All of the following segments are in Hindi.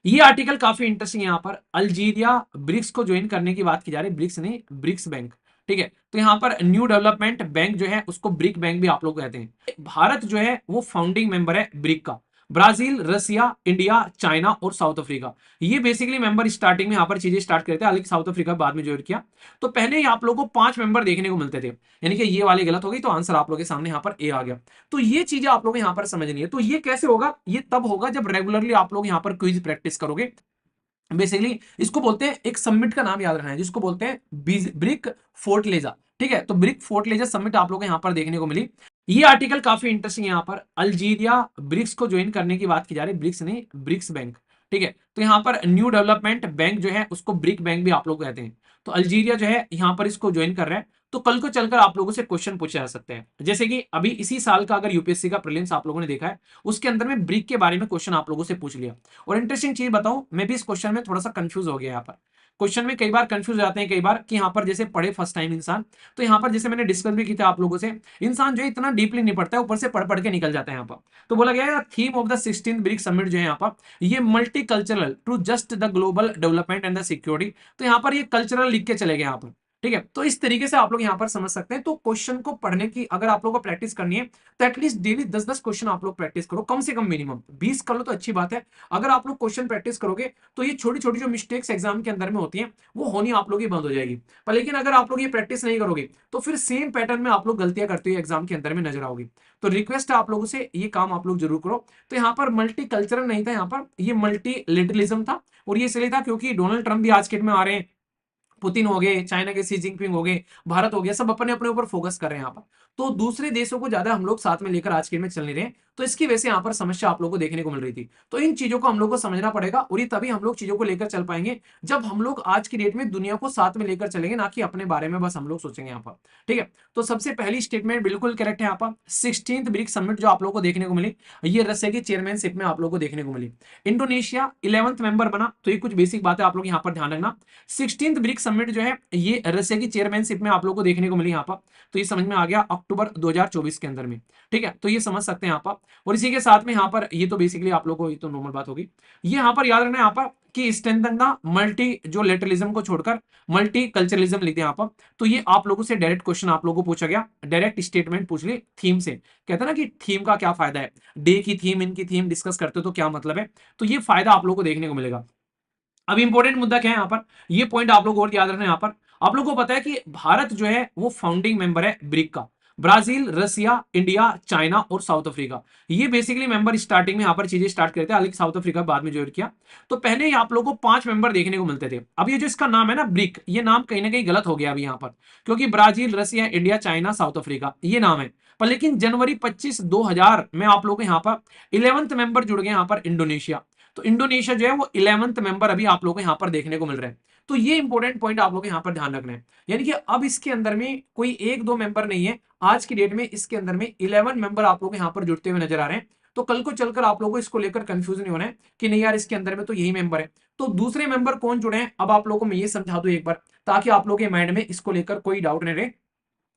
ये आर्टिकल काफी इंटरेस्टिंग है। यहाँ पर अल्जीरिया ब्रिक्स को ज्वाइन करने की बात की जा रही है, ब्रिक्स नहीं, ब्रिक्स बैंक। ठीक है, तो यहाँ पर न्यू डेवलपमेंट बैंक जो है उसको ब्रिक बैंक भी आप लोग कहते हैं। भारत जो है वो फाउंडिंग मेंबर है ब्रिक का। ब्राजील, रसिया, इंडिया, चाइना और साउथ अफ्रीका, ये बेसिकली मेंबर स्टार्टिंग में यहाँ पर चीजें स्टार्ट करते हैं, हालांकि साउथ अफ्रीका बाद में ज्वाइन किया। तो पहले ही आप लोगों को 5 मेंबर देखने को मिलते थे, यानी कि ये वाली गलत हो गई, तो आंसर आप लोगों के सामने यहाँ पर ए आ गया। तो ये चीजें आप लोग यहाँ पर समझनी है। तो ये कैसे होगा? ये तब होगा जब रेगुलरली आप लोग यहाँ पर क्विज प्रैक्टिस करोगे। बेसिकली इसको बोलते हैं, एक समिट का नाम याद रखना है जिसको बोलते हैं ब्रिक फोर्टलेजा। ठीक है, तो ब्रिक फोर्टलेजा समिट आप लोग को यहाँ पर देखने को मिली। ये आर्टिकल काफी इंटरेस्टिंग है। यहाँ पर अल्जीरिया ब्रिक्स को ज्वाइन करने की बात की जा रही है, ब्रिक्स नहीं, ब्रिक्स बैंक। ठीक है, तो यहाँ पर न्यू डेवलपमेंट बैंक जो है उसको ब्रिक बैंक भी आप लोग कहते हैं। तो अल्जीरिया जो है यहाँ पर इसको ज्वाइन कर रहा है। तो कल को चलकर आप लोगों से क्वेश्चन पूछे जा सकते हैं, जैसे कि अभी इसी साल का अगर यूपीएससी का प्रीलिम्स आप लोगों ने देखा है, उसके अंदर में ब्रिक के बारे में क्वेश्चन आप लोगों से पूछ लिया। और इंटरेस्टिंग चीज बताऊं, मैं भी इस क्वेश्चन में थोड़ा सा कंफ्यूज हो गया। यहाँ पर क्वेश्चन में कई बार कंफ्यूज हो जाते हैं, कई बार कि यहाँ पर जैसे पढ़े फर्स्ट टाइम इंसान, तो यहाँ पर जैसे मैंने डिस्कस भी किया था आप लोगों से, इंसान जो है इतना डीपली नहीं पढ़ता है, ऊपर से पढ़ पढ़ के निकल जाता है यहाँ पर। तो बोला गया है theme of the 16th BRICS summit जो है यहाँ पर, ये multi cultural to just the global development and the security. तो यहाँ पर ये कल्चरल लिख के चले गए यहाँ पर। ठीक है, तो इस तरीके से आप लोग यहाँ पर समझ सकते हैं। तो क्वेश्चन को पढ़ने की अगर आप लोगों को प्रैक्टिस करनी है, तो एटलीस्ट डेली 10-10 क्वेश्चन आप लोग प्रैक्टिस करो, कम से कम मिनिमम 20 कर लो तो अच्छी बात है। अगर आप लोग क्वेश्चन प्रैक्टिस करोगे तो ये छोटी छोटी जो मिस्टेक्स एग्जाम के अंदर में होती हैं वो होनी आप लोग की बंद हो जाएगी। पर लेकिन अगर आप लोग ये प्रैक्टिस नहीं करोगे तो फिर सेम पैटर्न में आप लोग गलतियां करते हुए एग्जाम के अंदर में नजर आओगी। तो रिक्वेस्ट है आप लोगों से, ये काम आप लोग जरूर करो। तो यहाँ पर मल्टी कल्चरल नहीं था, यहाँ पर ये मल्टी लिटरलिज्म था। और ये इसलिए था क्योंकि डोनाल्ड ट्रंप भी आज के डेट में आ रहे हैं, पुतिन हो गए, चाइना के सी जिनपिंग हो गए, भारत हो गया, सब अपने अपने ऊपर फोकस कर रहे हैं यहाँ पर। तो दूसरे देशों को ज्यादा हम लोग साथ में लेकर आज के में चल नहीं रहे हैं, तो इसकी वजह से यहाँ पर समस्या आप लोगों को देखने को मिल रही थी। तो इन चीजों को हम लोग को समझना पड़ेगा, और ये तभी हम लोग चीजों को लेकर चल पाएंगे जब हम लोग आज की डेट में दुनिया को साथ में लेकर चलेंगे, ना कि अपने बारे में बस हम लोग सोचेंगे यहाँ पर। ठीक है, तो सबसे पहली स्टेटमेंट बिल्कुल करेक्ट है यहाँ पर। 16th ब्रिक्स समिट जो आप लोग को देखने को मिली, ये रसिया की चेयरमैनशिप में आप लोग को देखने को मिली। इंडोनेशिया 11th मेंबर बना। तो ये कुछ बेसिक बातें आप लोग यहाँ पर ध्यान रखना। 16th ब्रिक्स समिट जो है ये रसिया की चेयरमैनशिप में आप लोगों को देखने को मिली यहाँ पर। तो ये समझ में आ गया अक्टूबर 2024 के अंदर में। ठीक है, तो ये समझ सकते हैं यहाँ पर। और इसी के साथ में यहाँ पर ये तो बेसिकली आप लोगों को, ये तो नॉर्मल बात होगी। ये यहाँ पर याद रखना यहाँ पर कि स्ट्रेंथन द मल्टी जो लेटरलिज्म को छोड़कर मल्टी कल्चरलिज्म लिखते हैं यहाँ पर। तो ये आप लोगों से डायरेक्ट क्वेश्चन आप लोगों को पूछा गया, डायरेक्ट स्टेटमेंट पूछ ली थीम से। कहते हैं ना कि थीम का क्या फायदा है, डे की थीम, इनकी थीम डिस्कस करते हो तो क्या मतलब है। तो ये फायदा आप लोगों को देखने को मिलेगा। अब इंपॉर्टेंट मुद्दा क्या है यहाँ पर, ये पॉइंट आप लोग और याद रखना। यहाँ पर आप लोग को पता है कि भारत जो है वो फाउंडिंग मेंबर है ब्रिक का। ब्राजील, रसिया, इंडिया, चाइना और साउथ अफ्रीका, ये बेसिकली मेंबर स्टार्टिंग में यहाँ पर चीजें स्टार्ट करते हैं, हालांकि साउथ अफ्रीका बाद में ज्वाइन किया। तो पहले ही आप लोगों को 5 मेंबर देखने को मिलते थे। अब ये जो इसका नाम है ना ब्रिक, ये नाम कहीं ना कहीं गलत हो गया अभी यहाँ पर, क्योंकि ब्राजील, रसिया, इंडिया, चाइना, साउथ अफ्रीका ये नाम है। पर लेकिन जनवरी 25 2000 में आप लोग यहाँ पर 11th मेंबर जुड़ गए यहाँ पर इंडोनेशिया। तो इंडोनेशिया जो है वो 11th मेंबर अभी आप लोगों को यहाँ पर देखने को मिल रहा है। तो ये इंपॉर्टेंट पॉइंट आप लोग यहाँ पर ध्यान रखना है, यानी कि अब इसके अंदर में कोई एक दो मेंबर नहीं है, आज की डेट में इसके अंदर में 11 मेंबर आप लोग यहाँ पर जुड़ते हुए नजर आ रहे हैं। तो कल को चलकर आप लोगों को इसको लेकर कंफ्यूजन नहीं होना है कि नहीं यार इसके अंदर में तो यही मेंबर है। तो दूसरे मेंबर कौन जुड़े हैं, अब आप लोगों को मैं ये समझा दूं एक बार, ताकि आप लोगों के माइंड में इसको लेकर कोई डाउट नहीं रहे,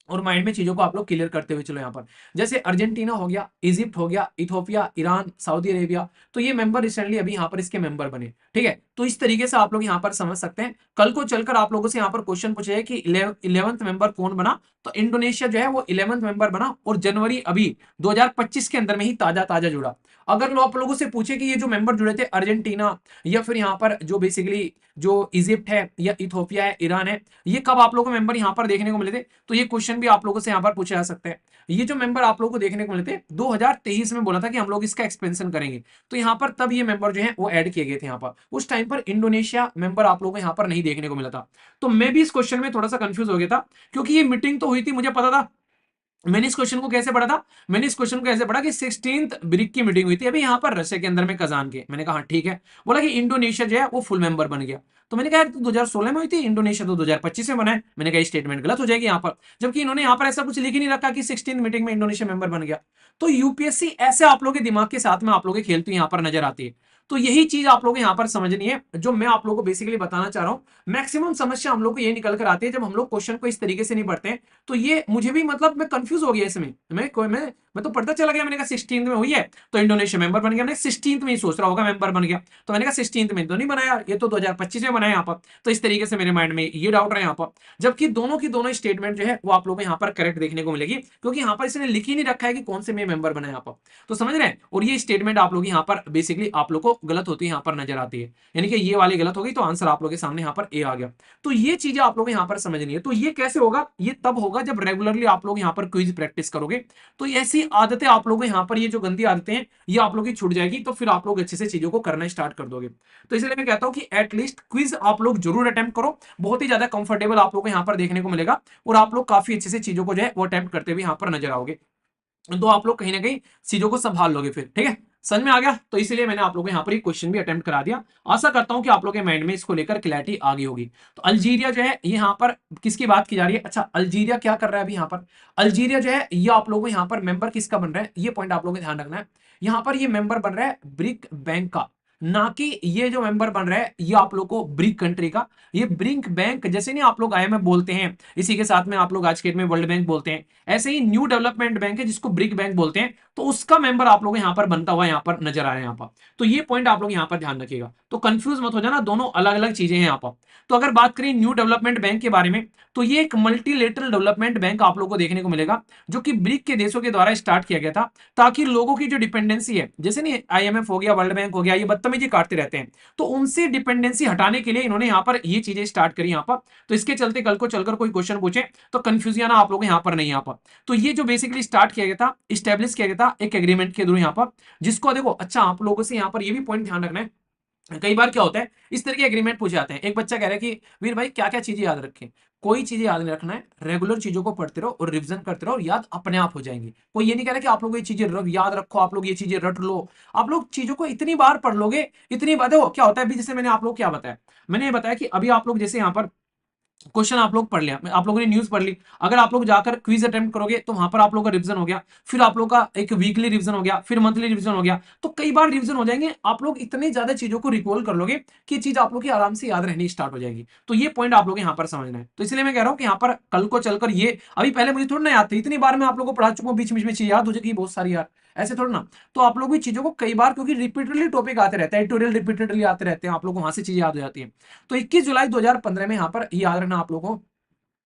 और माइंड में चीजों को आप लोग क्लियर करते हुए चलो। यहाँ पर जैसे अर्जेंटीना हो गया, इजिप्ट हो गया, इथोपिया, ईरान, सऊदी अरेबिया, तो ये मेंबर रिसेंटली अभी यहाँ पर इसके मेंबर बने। ठीक है, तो इस तरीके से आप लोग यहाँ पर समझ सकते हैं। कल को चलकर आप लोगों से यहाँ पर क्वेश्चन पूछे कि 11th मेंबर कौन बना, तो इंडोनेशिया जो है वो 11th मेंबर बना, और जनवरी अभी 2025 के अंदर में ही ताजा ताजा जुड़ा। अगर लोग आप लोगों से पूछे कि ये जो मेंबर जुड़े थे अर्जेंटीना या फिर यहाँ पर जो बेसिकली जो इजिप्ट है या इथोपिया है, ईरान है, ये कब आप लोगों को मेंबर यहाँ पर देखने को मिले थे, तो ये क्वेश्चन भी आप लोगों से यहाँ पर पूछा जा सकता है। ये जो मेंबर आप लोगों को देखने को मिले थे 2023 में बोला था कि हम लोग इसका एक्सपेंशन करेंगे, तो यहाँ पर तब ये मेंबर जो है वो ऐड किए गए थे यहाँ पर। उस टाइम पर इंडोनेशिया मेंबर आप लोगों को यहाँ पर नहीं देखने को मिला था। तो मैं भी इस क्वेश्चन में थोड़ा सा कंफ्यूज हो गया था, क्योंकि ये मीटिंग तो हुई थी, मुझे पता था। मैंने इस क्वेश्चन को कैसे पढ़ा था, मैंने इस क्वेश्चन को ऐसे पढ़ा कि 16th ब्रिक की मीटिंग हुई थी अभी यहाँ पर रशिया के अंदर में, कजान के। मैंने कहा हाँ ठीक है। बोला कि इंडोनेशिया जो है वो फुल मेंबर बन गया। तो मैंने कहा यार 2016 में हुई थी, इंडोनेशिया तो 2025 में बना है। मैंने कहा स्टेटमेंट गलत हो जाएगी यहाँ पर, जबकि इन्होंने यहाँ पर ऐसा कुछ लिख ही नहीं रखा कि 16th मीटिंग में इंडोनेशिया मेंबर बन गया। तो यूपीएससी ऐसे आप लोगों के दिमाग के साथ में आप लोगों के खेलती यहाँ पर नजर आती है। तो यही चीज आप लोगों को यहाँ पर समझनी है, जो मैं आप लोगों को बेसिकली बताना चाह रहा हूँ। मैक्सिमम समस्या हम लोग को ये निकल कर आती है जब हम लोग क्वेश्चन को इस तरीके से नहीं पढ़ते हैं। तो ये मुझे भी मतलब मैं कंफ्यूज हो गया इसमें, मैं मैं तो पढ़ता चला गया, मैंने कहा 16th में हुई है तो इंडोनेशिया मेंबर बन गया, मैंने 16th में ही सोच रहा होगा मेंबर बन गया, तो मैंने कहा 16th में तो नहीं बनाया, ये तो 2025 में बनाया यहाँ पर। तो इस तरीके से मेरे माइंड में ये डाउट रहा यहाँ पर, जबकि दोनों की दोनों स्टेटमेंट जो है वो आप लोगों को यहाँ पर करेक्ट देखने को मिलेगी, क्योंकि यहाँ पर इसने लिख ही नहीं रखा है कि कौन से में मेंबर बना यहाँ पर, तो समझ रहे हैं। और ये स्टेटमेंट आप लोग यहाँ पर बेसिकली आप लोग को गलत होती है यहाँ पर नजर आती है, यानी कि ये वाली गलत हो गई, तो आंसर आप लोग के सामने यहाँ पर ए आ गया। तो ये चीजें आप लोग यहाँ पर समझनी है। तो ये कैसे होगा, ये तब होगा जब रेगुलरली आप लोग यहाँ पर क्विज प्रैक्टिस करोगे, तो ऐसी आदतें आप लोग यहाँ पर, ये जो गंदी आदतें हैं ये आप लोग की छूट जाएगी, तो फिर आप लोग अच्छे से चीजों को करना स्टार्ट कर दोगे। तो इसलिए मैं कहता हूं कि एटलीस्ट क्विज आप लोग जरूर अटेम्प्ट करो, बहुत ही ज्यादा कंफर्टेबल आप लोग को यहाँ पर देखने को मिलेगा, और आप लोग काफी अच्छे से चीजों को जो है वो अटेम्प्ट करते हुए यहाँ पर नजर आओगे, तो आप लोग कहीं ना कहीं चीजों को संभाल लोगे फिर, ठीक है। समझ में आ गया, तो इसीलिए मैंने आप लोगों को यहाँ पर एक क्वेश्चन भी अटेम्प्ट करा दिया। आशा करता हूं कि आप लोगों के माइंड में इसको लेकर क्लैरिटी आ गई होगी। तो अल्जीरिया जो है ये यहाँ पर किसकी बात की जा रही है, अच्छा अल्जीरिया क्या कर रहा है अभी यहाँ पर, अल्जीरिया जो है ये आप लोगों को यहाँ पर मेंबर किसका बन रहा है, ये पॉइंट आप लोगों को ध्यान रखना है। यहाँ पर ये मेंबर बन रहा है ब्रिक बैंक का, ना कि ये जो मेंबर बन रहा है ये आप लोग को ब्रिक कंट्री का। ये ब्रिक बैंक जैसे नहीं आप लोग आईएमएफ बोलते हैं, इसी के साथ में आप लोग आज के डेट में वर्ल्ड बैंक बोलते हैं, ऐसे ही न्यू डेवलपमेंट बैंक है जिसको ब्रिक बैंक बोलते हैं, तो उसका मेंबर आप लोग यहाँ पर बनता हुआ यहाँ पर नजर आ रहा है यहाँ पर। तो ये पॉइंट आप लोग यहाँ पर ध्यान रखिएगा, तो कंफ्यूज मत हो जाना, दोनों अलग अलग चीजें हैं यहाँ पर। तो अगर बात करें न्यू डेवलपमेंट बैंक के बारे में, तो ये एक मल्टीलेटरल डेवलपमेंट बैंक आप लोग को देखने को मिलेगा, जो कि ब्रिक के देशों के द्वारा स्टार्ट किया गया था, ताकि लोगों की जो डिपेंडेंसी है, जैसे नहीं आईएमएफ हो गया, वर्ल्ड बैंक हो गया, ये बदतमीजी काटते रहते हैं, तो उनसे डिपेंडेंसी हटाने के लिए इन्होंने यहाँ पर ये चीजें स्टार्ट करी यहाँ पर। तो इसके चलते कल को चलकर कोई क्वेश्चन पूछे तो कंफ्यूजन आप लोग यहाँ पर नहीं यहाँ पर। तो ये जो बेसिकली स्टार्ट किया गया था, स्टेब्लिश किया गया था एक एग्रीमेंट के थ्रू यहाँ पर, जिसको देखो अच्छा आप लोगों से यहाँ पर ये भी पॉइंट ध्यान रखना है, कई बार क्या होता है इस तरह के एग्रीमेंट पूछे जाते हैं, एक बच्चा कह रहा है कि वीर भाई क्या क्या चीजें याद रखें, कोई चीजें याद नहीं रखना है, रेगुलर चीजों को पढ़ते रहो और रिवीजन करते रहो, याद अपने आप हो जाएंगी। कोई ये नहीं कह रहा कि आप लोग ये चीजें याद रखो, आप लोग ये चीजें रट लो, आप लोग चीजों को इतनी बार पढ़ लोगे, इतनी बार देखो क्या होता है। अभी जैसे मैंने आप लोग क्या बताया, मैंने ये बताया कि अभी आप लोग जैसे यहाँ पर क्वेश्चन आप लोग पढ़ लिया, आप लोगों ने न्यूज पढ़ ली, अगर आप लोग जाकर क्विज अटेम्प्ट करोगे तो वहां पर आप लोगों का रिवीजन हो गया, फिर आप लोग का एक वीकली रिवीजन हो गया, फिर मंथली रिवीजन हो गया, तो कई बार रिवीजन हो जाएंगे, आप लोग इतनी ज्यादा चीजों को रिकॉल कर लोगे कि चीज आप लोग की आराम से याद रहनी स्टार्ट हो जाएगी। तो ये पॉइंट आप लोग यहाँ पर समझना है। तो इसलिए मैं कह रहा हूँ कि यहाँ पर कल को चलकर ये, अभी पहले मुझे थोड़ा ना याद था, इतनी बार मैं आप लोग को पढ़ा चुका हूँ, बीच बीच में चीज याद हो जाएगी बहुत सारी यार, ऐसे थोड़ा ना। तो आप लोग भी चीजों को कई बार, क्योंकि रिपीटेडली टॉपिक आते रहते हैं, एडिटोरियल रिपीटेडली आते रहते हैं, आप लोग को वहां से चीजें याद हो जाती है। तो 21 जुलाई 2015 में यहाँ पर याद रखना आप लोगों को,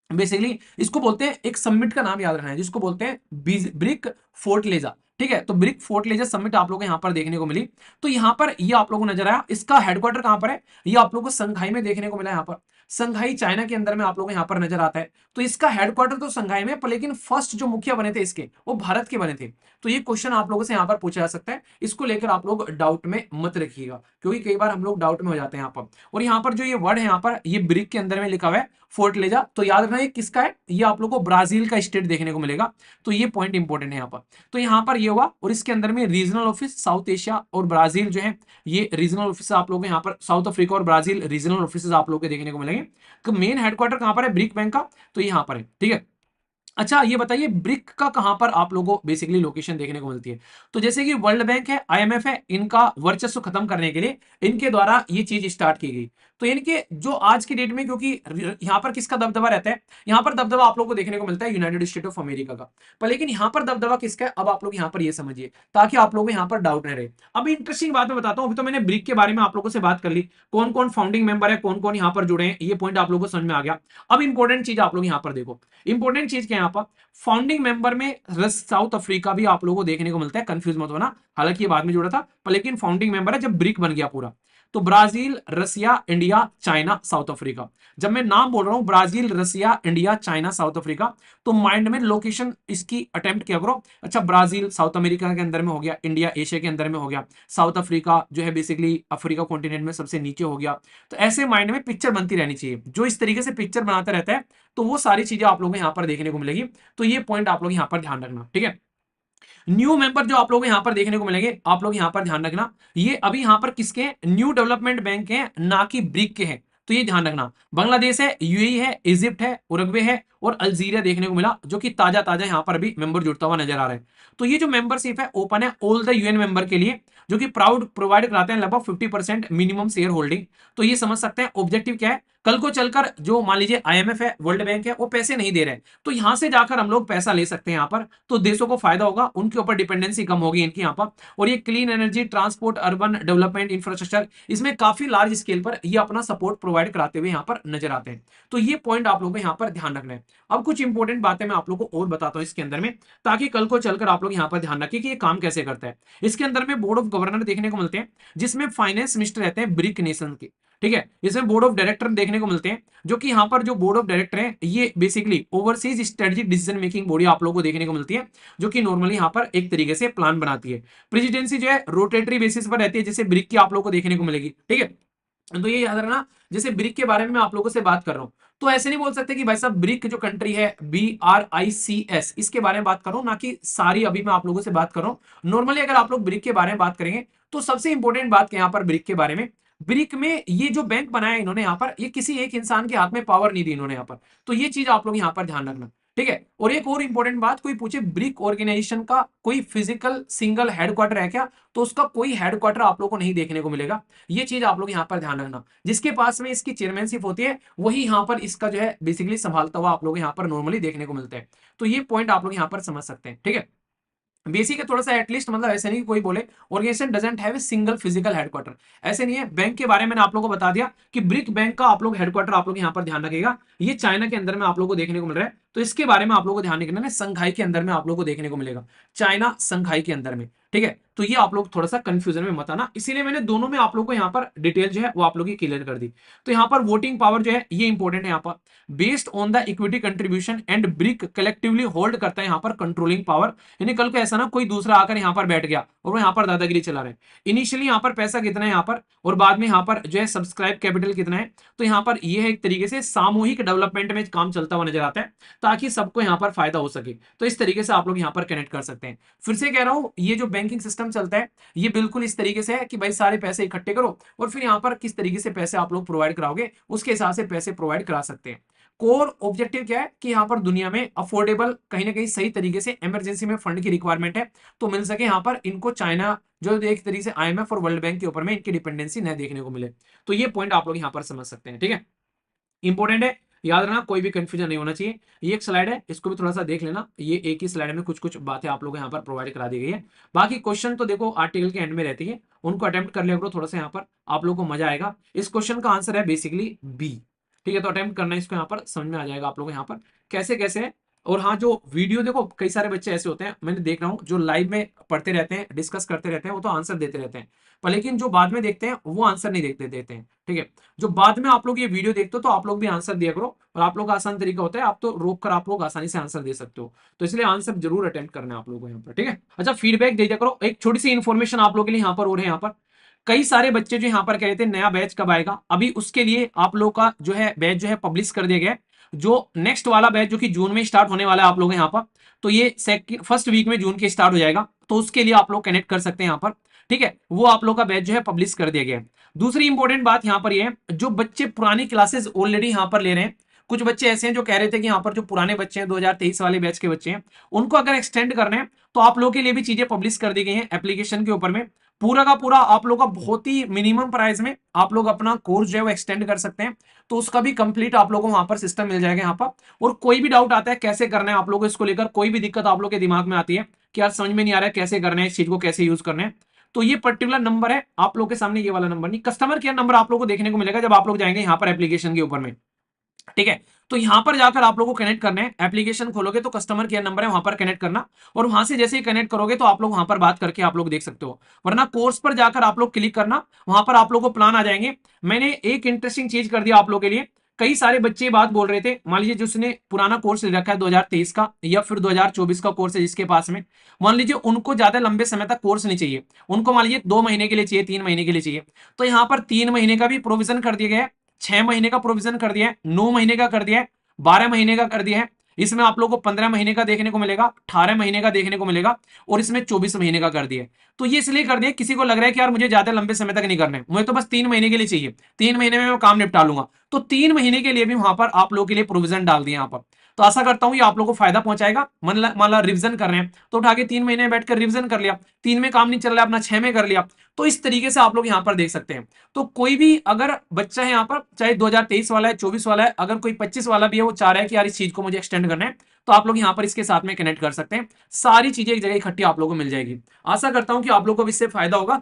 बेसिकली इसको बोलते हैं, एक समिट का नाम याद रखना है जिसको बोलते हैं ब्रिक फोर्टलेजा, ठीक है। तो ब्रिक फोर्टलेजा समिट आप लोगों को यहाँ पर देखने को मिली। तो यहाँ पर ये आप लोगों को नजर आया, इसका हेडक्वार्टर कहाँ पर है, ये आप लोगों को संघाई में देखने को मिला। यहाँ पर संघाई चाइना के अंदर में आप लोगों को यहाँ पर नजर आता है। तो इसका हेडक्वार्टर तो संघाई में, पर लेकिन फर्स्ट जो मुखिया बने थे इसके वो भारत के बने थे। तो ये क्वेश्चन आप लोगों से यहाँ पर पूछा जा सकता है, इसको लेकर आप लोग डाउट में मत रखिएगा, क्योंकि कई बार हम लोग डाउट में हो जाते हैं यहाँ पर। और यहाँ पर जो ये वर्ड है यहाँ पर, ये ब्रिक के अंदर में लिखा हुआ है फोर्टलेजा, तो याद रखना ये किसका है, ये आप लोग को ब्राजील का स्टेट देखने को मिलेगा। तो ये पॉइंट इंपॉर्टेंट है यहाँ पर। तो यहाँ पर ये हुआ, और इसके अंदर में रीजनल ऑफिस साउथ एशिया और ब्राजील जो है, ये रीजनल ऑफिस आप लोग यहाँ पर, साउथ अफ्रीका और ब्राजील रीजनल ऑफिस आप लोग के देखने को मिलेंगे। तो मेन हेडक्वार्टर कहाँ पर है ब्रिक बैंक का, तो यहाँ पर है, ठीक है। अच्छा ये बताइए ब्रिक का कहां पर आप लोगों को बेसिकली लोकेशन देखने को मिलती है, तो जैसे कि वर्ल्ड बैंक है, आईएमएफ है, इनका वर्चस्व खत्म करने के लिए इनके द्वारा ये चीज स्टार्ट की गई। तो इनके जो आज की डेट में, क्योंकि यहां पर किसका दबदबा रहता है, यहां पर दबदबा आप लोगों को देखने को मिलता है यूनाइटेड स्टेट ऑफ अमेरिका का, पर लेकिन यहां पर दबदबा किसका है, अब आप लोग यहां पर ये समझिए, ताकि आप लोगों को यहां पर डाउट नहीं रहे। अब इंटरेस्टिंग बात मैं बताता हूं, अभी तो मैंने ब्रिक के बारे में आप लोगों से बात कर ली, कौन कौन फाउंडिंग मेंबर है, कौन कौन यहां पर जुड़े हैं, ये पॉइंट आप लोगों को समझ में आ गया। अब इंपॉर्टेंट चीज आप लोग यहां पर देखो, इंपॉर्टेंट चीज क्या है यहाँ पर, फाउंडिंग मेंबर में साउथ अफ्रीका भी आप लोगों को देखने को मिलता है, कंफ्यूज मत होना, हालांकि ये बाद में जुड़ा था, पर लेकिन फाउंडिंग मेंबर है जब ब्रिक बन गया पूरा। तो ब्राजील, रसिया, इंडिया, चाइना, साउथ अफ्रीका, जब मैं नाम बोल रहा हूं ब्राजील, रसिया, इंडिया, चाइना, साउथ अफ्रीका, तो माइंड में लोकेशन इसकी अटेम्प्ट किया करो। अच्छा ब्राजील साउथ अमेरिका के अंदर में हो गया, इंडिया एशिया के अंदर में हो गया, साउथ अफ्रीका जो है बेसिकली अफ्रीका कॉन्टिनेंट में सबसे नीचे हो गया। तो ऐसे माइंड में पिक्चर बनती रहनी चाहिए, जो इस तरीके से पिक्चर बनाता रहता है तो वो सारी चीजें आप लोगों को यहाँ पर देखने को मिलेगी। तो ये पॉइंट आप लोग यहाँ पर ध्यान रखना, ठीक है। न्यू मेंबर जो आप लोग यहाँ पर देखने को मिलेंगे, आप लोग यहाँ पर ध्यान रखना, ये अभी यहाँ पर किसके हैं, न्यू डेवलपमेंट बैंक के हैं, ना कि ब्रिक के हैं। तो ये ध्यान रखना, बांग्लादेश है, यूएई है, इजिप्ट है, उरुग्वे है, और अल्जीरिया देखने को मिला, जो कि ताजा ताजा यहाँ पर भी मेंबर जुड़ता हुआ नजर आ रहा है। तो ये जो मेंबरशिप है ओपन है ऑल द यूएन मेंबर के लिए, जो कि प्राउड प्रोवाइड कराते हैं लगभग 50% मिनिमम शेयर होल्डिंग। तो ये समझ सकते हैं ऑब्जेक्टिव क्या है। कल को चलकर जो मान लीजिए आईएमएफ है, वर्ल्ड बैंक है, वो पैसे नहीं दे रहे, तो यहां से जाकर हम लोग पैसा ले सकते हैं यहाँ पर, तो देशों को फायदा होगा, उनके ऊपर डिपेंडेंसी कम होगी इनकी यहाँ पर। और ये clean energy, transport, urban development, infrastructure, इसमें काफी लार्ज स्केल पर ये अपना सपोर्ट प्रोवाइड कराते हुए यहाँ पर नजर आते हैं। तो ये पॉइंट आप लोगों को यहाँ पर ध्यान रखना है। अब कुछ इंपॉर्टेंट बातें मैं आप लोगों को और बताता हूँ इसके अंदर में, ताकि कल को चलकर आप लोग यहाँ पर ध्यान रखिए कि ये काम कैसे करता है। इसके अंदर में बोर्ड ऑफ गवर्नर देखने को मिलते हैं, जिसमें फाइनेंस मिनिस्टर रहते हैं ब्रिक नेशन के, ठीक है। इसमें बोर्ड ऑफ डायरेक्टर देखने को मिलते हैं, जो कि यहाँ पर जो बोर्ड ऑफ डायरेक्टर है ये basically overseas strategic decision making body आप लोगों को देखने को मिलती है, जो कि नॉर्मली यहाँ पर एक तरीके से प्लान बनाती है। प्रेसिडेंसी जो है रोटेटरी बेसिस पर रहती है, जैसे ब्रिक की आप लोगों को देखने को मिलेगी, ठीक है। तो ये याद रखना, जैसे ब्रिक के बारे में मैं आप लोगों से बात कर रहा हूं, तो ऐसे नहीं बोल सकते कि भाई साहब ब्रिक जो कंट्री है BRICS, इसके बारे में बात कर रहा हूं, ना कि सारी अभी मैं आप लोगों से बात कर रहा हूं। नॉर्मली अगर आप लोग ब्रिक के बारे में बात करेंगे, तो सबसे इंपॉर्टेंट बात यहाँ पर ब्रिक के बारे में, ब्रिक में ये जो बैंक बनाया इन्होंने यहाँ पर, ये किसी एक इंसान के हाथ में पावर नहीं दी इन्होंने यहाँ पर, तो ये चीज आप लोग यहाँ पर ध्यान रखना, ठीक है। और एक और इंपॉर्टेंट बात, कोई पूछे ब्रिक ऑर्गेनाइजेशन का कोई फिजिकल सिंगल हेडक्वार्टर है क्या, तो उसका कोई हेडक्वार्टर आप लोग को नहीं देखने को मिलेगा। ये चीज आप लोग यहाँ पर ध्यान रखना, जिसके पास में इसकी चेयरमैनशिप होती है वही यहाँ पर इसका जो है बेसिकली संभालता हुआ आप लोग यहाँ पर नॉर्मली देखने को मिलता है। तो ये पॉइंट आप लोग यहाँ पर समझ सकते हैं, ठीक है। बेसिक है थोड़ा सा एटलीस्ट, मतलब ऐसे नहीं कि कोई बोले organisation doesn't have a single physical headquarter, ऐसे नहीं है। बैंक के बारे में मैंने आप लोगों को बता दिया कि ब्रिक बैंक का आप लोग हेडक्वार्टर आप लोग यहाँ पर ध्यान रखिएगा, ये चाइना के अंदर में आप लोगों को देखने को मिल रहा है। तो इसके बारे में आप लोगों को ध्यान रखना है, संघाई के अंदर में आप लोगों को देखने को मिलेगा, चाइना संघाई के अंदर में, ठीक है। तो ये आप लोग थोड़ा सा कंफ्यूजन में मत आना, इसीलिए मैंने दोनों में आप लोगों को यहाँ पर डिटेल जो है वो आप लोगों की क्लियर कर दी। तो यहाँ पर वोटिंग पावर जो है ये इंपॉर्टेंट है यहाँ पर, based on the equity contribution and brick collectively hold करता है यहाँ पर कंट्रोलिंग पावर। यानी कल को ऐसा ना कोई दूसरा आकर यहाँ पर बैठ गया और वो यहाँ पर दादागिरी चला रहे हैं। इनिशियली यहाँ पर पैसा कितना है यहाँ पर, और बाद में यहाँ पर जो है सब्सक्राइब कैपिटल कितना है, तो यहाँ पर ये है एक तरीके से सामूहिक डेवलपमेंट में काम चलता हुआ नजर आता है, ताकि सबको यहाँ पर फायदा हो सके। तो इस तरीके से आप लोग यहाँ पर कनेक्ट कर सकते हैं। फिर से कह रहा हूं, ये जो बैंकिंग सिस्टम चलता है ये बिल्कुल इस तरीके से है कि भाई सारे पैसे इकट्ठे करो और फिर यहाँ पर किस तरीके से पैसे आप लोग प्रोवाइड कराओगे, उसके हिसाब से पैसे प्रोवाइड करा सकते हैं। कोर ऑब्जेक्टिव क्या है कि यहाँ पर दुनिया में अफोर्डेबल कहीं ना कहीं सही तरीके से इमरजेंसी में फंड की रिक्वायरमेंट है, तो मिल सके यहाँ पर इनको चाइना जो एक तरीके से आईएमएफ और वर्ल्ड बैंक के ऊपर में इनकी डिपेंडेंसी न देखने को मिले। तो ये पॉइंट आप लोग यहाँ पर समझ सकते हैं, ठीक है। इंपॉर्टेंट है, याद रखना, कोई भी कंफ्यूजन नहीं होना चाहिए। ये एक स्लाइड है, इसको भी थोड़ा सा देख लेना, ये एक ही स्लाइड में कुछ कुछ बातें आप लोग यहाँ पर प्रोवाइड करा दी गई है। बाकी क्वेश्चन तो देखो आर्टिकल के एंड में रहती है, उनको अटेम्प्ट कर लिया करो, थोड़ा सा यहाँ पर आप लोग को मजा आएगा। इस क्वेश्चन का आंसर है बेसिकली बी, ठीक है। तो अटेम्प्ट करना, इसको यहाँ पर समझ में आ जाएगा आप लोग यहाँ पर कैसे कैसे है। और हाँ, जो वीडियो देखो कई सारे बच्चे ऐसे होते हैं, मैंने देख रहा हूँ, जो लाइव में पढ़ते रहते हैं, डिस्कस करते रहते हैं, वो तो आंसर देते रहते हैं, पर लेकिन जो बाद में देखते हैं वो आंसर नहीं देखते देते हैं, ठीक है। जो बाद में आप लोग ये वीडियो देखते हो तो आप लोग भी आंसर दिया करो, और आप लोग का आसान तरीका होता है, आप तो रोक कर आप लोग आसानी से आंसर दे सकते हो। तो इसलिए आंसर जरूर अटेम्प्ट करना है आप लोगों को यहाँ पर, ठीक है। अच्छा, फीडबैक दे दिया करो। एक छोटी सी इन्फॉर्मेशन आप लोगों के लिए यहाँ पर और है, यहाँ पर कई सारे बच्चे जो यहाँ पर कह रहे थे नया बैच कब आएगा, अभी उसके लिए आप लोग का जो है बैच जो है पब्लिश कर दिया गया है। जो नेक्स्ट वाला बैच जो कि जून में स्टार्ट होने वाला है आप लोग यहाँ पर, तो ये फर्स्ट वीक में जून के स्टार्ट हो जाएगा, तो उसके लिए आप लोग कनेक्ट कर सकते हैं यहाँ पर, ठीक है। वो आप लोग का बैच जो है पब्लिश कर दिया गया है। दूसरी इंपॉर्टेंट बात यहाँ पर ये है, जो बच्चे पुरानी क्लासेस ऑलरेडी यहाँ पर ले रहे हैं, कुछ बच्चे ऐसे हैं जो कह रहे थे कि यहाँ पर जो पुराने बच्चे हैं 2023 वाले बैच के बच्चे हैं, उनको अगर एक्सटेंड करना है तो आप लोगों के लिए भी चीजें पब्लिश कर दी गई हैं एप्लीकेशन के ऊपर में। पूरा का पूरा आप लोग का बहुत ही मिनिमम प्राइस में आप लोग अपना कोर्स जो है वो एक्सटेंड कर सकते हैं, तो उसका भी कंप्लीट आप लोगों को वहां पर सिस्टम मिल जाएगा यहाँ पर। और कोई भी डाउट आता है कैसे करना है आप लोगों को, इसको लेकर कोई भी दिक्कत आप लोग के दिमाग में आती है कि यार समझ में नहीं आ रहा है कैसे करना है, इस चीज को कैसे यूज करना है, तो ये पर्टिकुलर नंबर है आप लोग के सामने, ये वाला नंबर नहीं, कस्टमर केयर नंबर आप लोग को देखने को मिलेगा जब आप लोग जाएंगे यहाँ पर एप्लीकेशन के ऊपर में, ठीक है। तो यहां पर जाकर आप लोगों को कनेक्ट करना है, एप्लीकेशन खोलोगे तो कस्टमर केयर नंबर है, वहां पर कनेक्ट करना, और वहां से जैसे ही कनेक्ट करोगे तो आप लोग वहां पर बात करके आप लोग देख सकते हो। वरना कोर्स पर जाकर आप लोग क्लिक करना, वहां पर आप लोग को प्लान आ जाएंगे। मैंने एक इंटरेस्टिंग चीज कर दिया आप लोग के लिए, कई सारे बच्चे बात बोल रहे थे, मान लीजिए जिसने पुराना कोर्स ले रखा है 2023 का या फिर 2024 का कोर्स है जिसके पास में, मान लीजिए उनको ज्यादा लंबे समय तक कोर्स नहीं चाहिए, उनको मान लीजिए 2 महीने के लिए चाहिए, 3 महीने के लिए चाहिए, तो यहाँ पर 3 महीने का भी प्रोविजन कर दिया गया है, 6 महीने का प्रोविजन कर दिया है, 9 महीने का कर दिया है, 12 महीने का कर दिया है। इसमें आप लोगों को 15 महीने का देखने को मिलेगा, 18 महीने का देखने को मिलेगा, और इसमें 24 महीने का कर दिया है। तो ये इसलिए कर दिया, किसी को लग रहा है कि यार मुझे ज्यादा लंबे समय तक नहीं करना है, मुझे तो बस 3 महीने के लिए चाहिए, 3 महीने में मैं काम निपटा लूंगा, तो 3 महीने के लिए भी वहां पर आप लोगों के लिए प्रोविजन डाल दिया यहाँ पर। तो आशा करता हूं ये आप लोगों को फायदा पहुंचाएगा। मान ला रिवीजन कर रहे हैं तो उठा के 3 महीने बैठकर रिवीजन कर लिया, 3 में काम नहीं चल रहा है अपना 6 में कर लिया। तो इस तरीके से आप लोग यहाँ पर देख सकते हैं। तो कोई भी अगर बच्चा है यहाँ पर, चाहे 2023 वाला है, 24 वाला है, अगर कोई 25 वाला भी है, वो चाह रहा है कि यार इस चीज को मुझे एक्सटेंड करना है, तो आप लोग यहाँ पर इसके साथ में कनेक्ट कर सकते हैं। सारी चीजें एक जगह इकट्ठी आप लोगों को मिल जाएगी। आशा करता हूं कि आप लोगों को इससे फायदा होगा।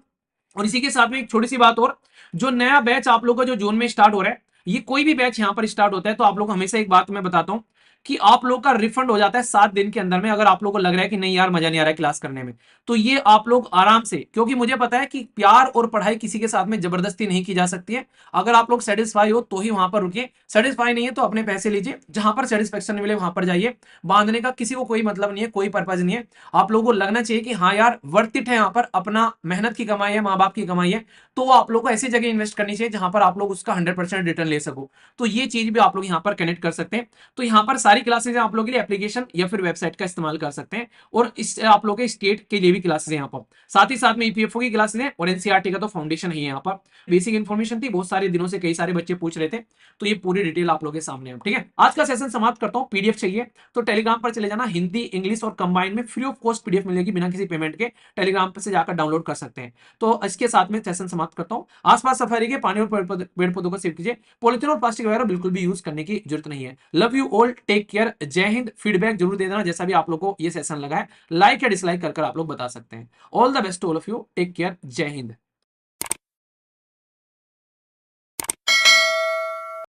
और इसी के साथ में एक छोटी सी बात और, जो नया बैच आप लोगों का जो जून में स्टार्ट हो रहा है, ये कोई भी बैच यहां पर स्टार्ट होता है तो आप लोग हमेशा एक बात मैं बताता हूं कि आप लोग का रिफंड हो जाता है 7 दिन के अंदर में। अगर आप लोग को लग रहा है कि नहीं यार मजा नहीं आ रहा है क्लास करने में, तो ये आप लोग आराम से, क्योंकि मुझे पता है कि प्यार और पढ़ाई किसी के साथ में जबरदस्ती नहीं की जा सकती है। अगर आप लोग सेटिस्फाई हो तो ही वहां पर रुकिए, सेटिस्फाई नहीं है तो अपने पैसे लीजिए, जहां पर सेटिस्फेक्शन मिले वहां पर जाइए। बांधने का किसी को कोई मतलब नहीं है, कोई पर्पज नहीं है। आप लोगों को लगना चाहिए कि हाँ यार वर्थ इट है, यहाँ पर अपना मेहनत की कमाई है, माँ बाप की कमाई है, तो आप लोग को ऐसी जगह इन्वेस्ट करनी चाहिए जहां पर आप लोग उसका 100% रिटर्न ले सको। तो ये चीज भी आप लोग यहाँ पर कनेक्ट कर सकते हैं। तो यहाँ पर सारी क्लासेज आप लोग के लिए एप्लीकेशन या फिर वेबसाइट का इस्तेमाल कर सकते हैं। और इस आप लोग के स्टेट के लिए भी क्लासेज है यहाँ पर, साथ ही साथ में ईपीएफओ की क्लासेज है और एनसीईआरटी का तो फाउंडेशन ही है। यहाँ पर बेसिक इन्फॉर्मेशन थी, बहुत सारे दिनों से कई सारे बच्चे पूछ रहे थे, तो ये पूरी डिटेल आप लोग के सामने है। ठीक है, आज का सेशन समाप्त करता हूँ। पीडीएफ चाहिए तो टेलीग्राम पर चले जाना, हिंदी इंग्लिश और कंबाइन में फ्री ऑफ कॉस्ट पीडीएफ मिलेगी बिना किसी पेमेंट के, टेलीग्राम पर से जाकर डाउनलोड कर सकते हैं। तो इसके साथ में सेशन समाप्त करता हूँ। आसपास सफाई के पानी और पेड़ पौधों को सेव कीजिए, पॉलिथीन और प्लास्टिक वगैरह बिल्कुल भी यूज करने की जरूरत नहीं है। Love you all, take care, जय हिंद। फीडबैक जरूर दे देना जैसा भी आप लोग को ये सेशन लगा है, लाइक या डिसलाइक कर आप लोग बता सकते हैं। All the best all of you, take care, जय हिंद।